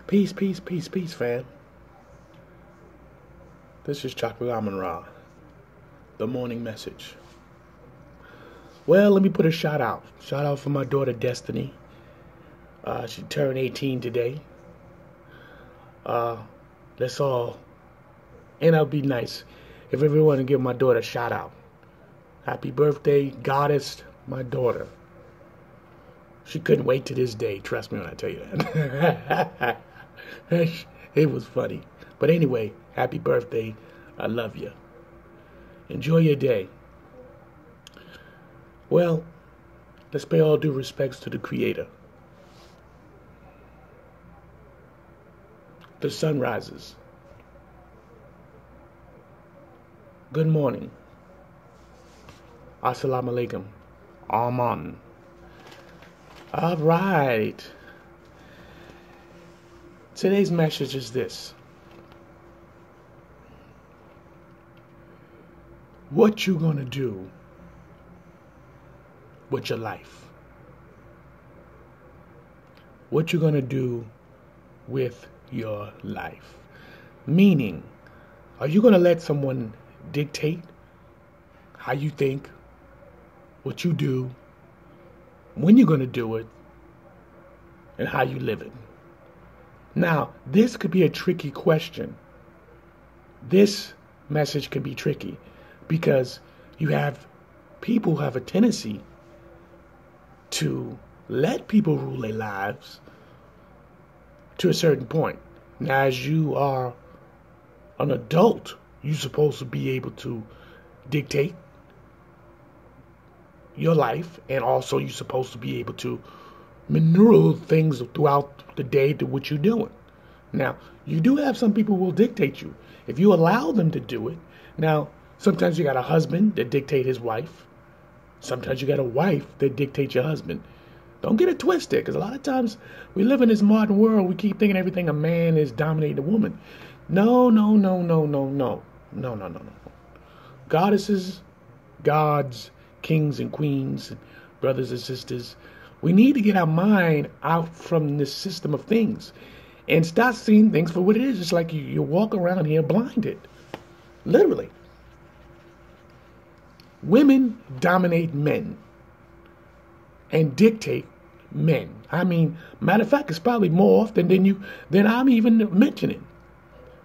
Peace, peace, peace, peace, fam. This is Chocolate AMUN-RA, the morning message. Well, let me put a shout out. Shout out for my daughter, Destiny. She turned 18 today. Let's all, and it'll be nice if everyone can give my daughter a shout out. Happy birthday, goddess, my daughter. She couldn't wait to this day. Trust me when I tell you that. It was funny. But anyway, happy birthday. I love you. Enjoy your day. Well, let's pay all due respects to the Creator. The sun rises. Good morning. Assalamu alaikum. Aman. All right. Today's message is this. What you gonna do with your life? What you gonna do with your life? Meaning, are you gonna let someone dictate how you think, what you do, when you're gonna do it, and how you live it? Now, this could be a tricky question. This message could be tricky because you have people who have a tendency to let people rule their lives to a certain point. Now, as you are an adult, you're supposed to be able to dictate your life, and also you're supposed to be able to maneuver things throughout the day to what you're doing. Now, you do have some people who will dictate you if you allow them to do it. Now, sometimes you got a husband that dictate his wife. Sometimes you got a wife that dictates your husband. Don't get it twisted, because a lot of times we live in this modern world. We keep thinking everything a man is dominating a woman. No. Goddesses, gods, kings and queens, brothers and sisters, we need to get our mind out from this system of things and start seeing things for what it is. It's like you walk around here blinded. Literally. Women dominate men and dictate men. I mean, matter of fact, it's probably more often than I'm even mentioning.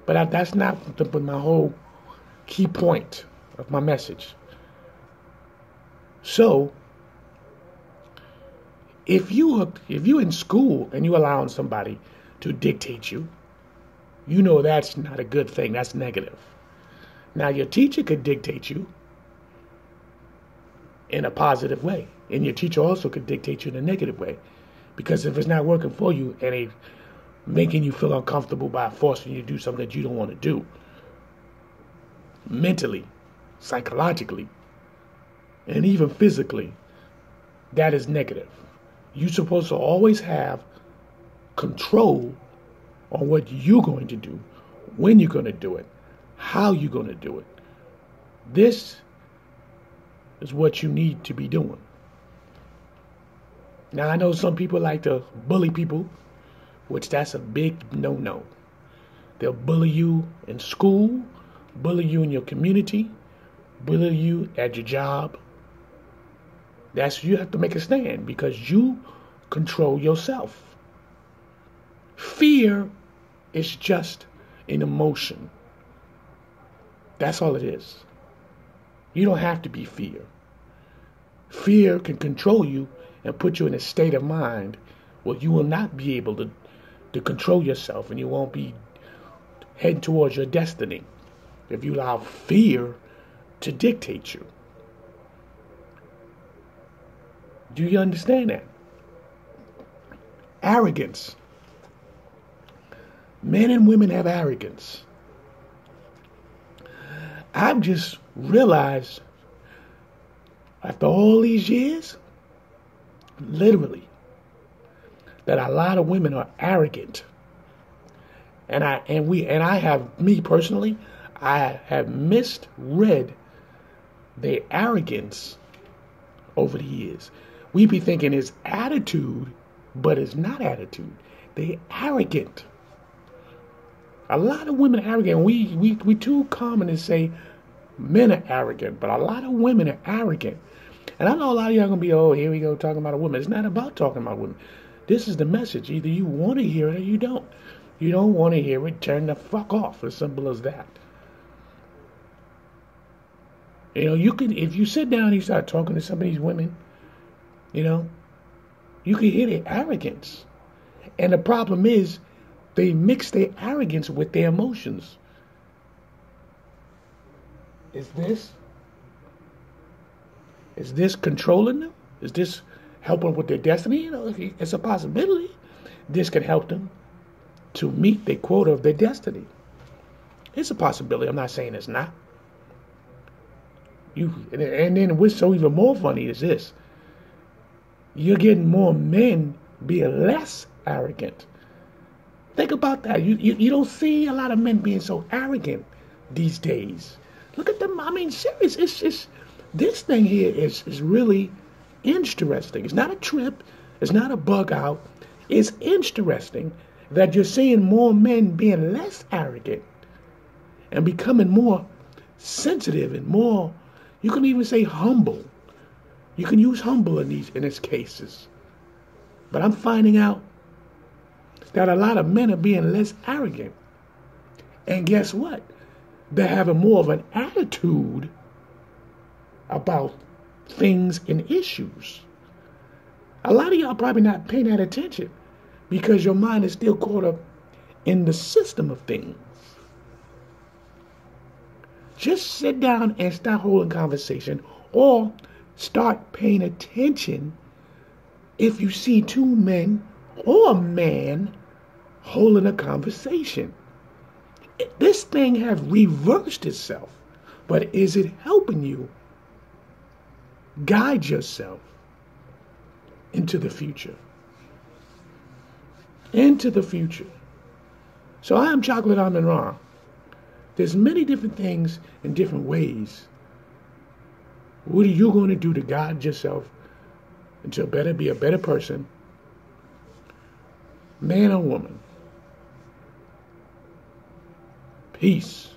But that's not my whole key point of my message. So, if you're in school and you're allowing somebody to dictate you, you know that's not a good thing. That's negative. Now, your teacher could dictate you in a positive way, and your teacher also could dictate you in a negative way, because if it's not working for you and they making you feel uncomfortable by forcing you to do something that you don't want to do, mentally, psychologically, and even physically, that is negative. You're supposed to always have control on what you're going to do, when you're going to do it, how you're going to do it. This is what you need to be doing. Now, I know some people like to bully people, which that's a big no-no. They'll bully you in school, bully you in your community, bully you at your job. You have to make a stand because you control yourself. Fear is just an emotion. That's all it is. You don't have to be fear. Fear can control you and put you in a state of mind where you will not be able to control yourself, and you won't be heading towards your destiny if you allow fear to dictate you. Do you understand that? Arrogance. Men and women have arrogance. I've just realized after all these years, literally, that a lot of women are arrogant. And I have, me personally, I have misread their arrogance over the years. We be thinking it's attitude, but it's not attitude. They're arrogant. A lot of women are arrogant. We too common to say men are arrogant, but a lot of women are arrogant. And I know a lot of y'all gonna be, oh, here we go talking about a woman. It's not about talking about women. This is the message. Either you want to hear it or you don't. You don't want to hear it, turn the fuck off. As simple as that. You know, you could, if you sit down and you start talking to some of these women, you know, you can hear their arrogance. And the problem is, they mix their arrogance with their emotions. Is this controlling them? Is this helping with their destiny? You know, it's a possibility. This can help them to meet the quota of their destiny. It's a possibility. I'm not saying it's not. And then what's so even more funny is this. You're getting more men being less arrogant. Think about that. You don't see a lot of men being so arrogant these days. Look at them. I mean, serious. It's this thing here is really interesting. It's not a trip. It's not a bug out. It's interesting that you're seeing more men being less arrogant and becoming more sensitive and more, you can even say humble. You can use humble in these cases. But I'm finding out that a lot of men are being less arrogant. And guess what? They're having more of an attitude about things and issues. A lot of y'all probably not paying that attention because your mind is still caught up in the system of things. Just sit down and start holding conversation or start paying attention if you see two men or a man holding a conversation. This thing has reversed itself, but is it helping you guide yourself into the future? Into the future. So I am Chocolate AMUN-RA. There's many different things in different ways. What are you going to do to guide yourself into be a better person, man or woman? Peace.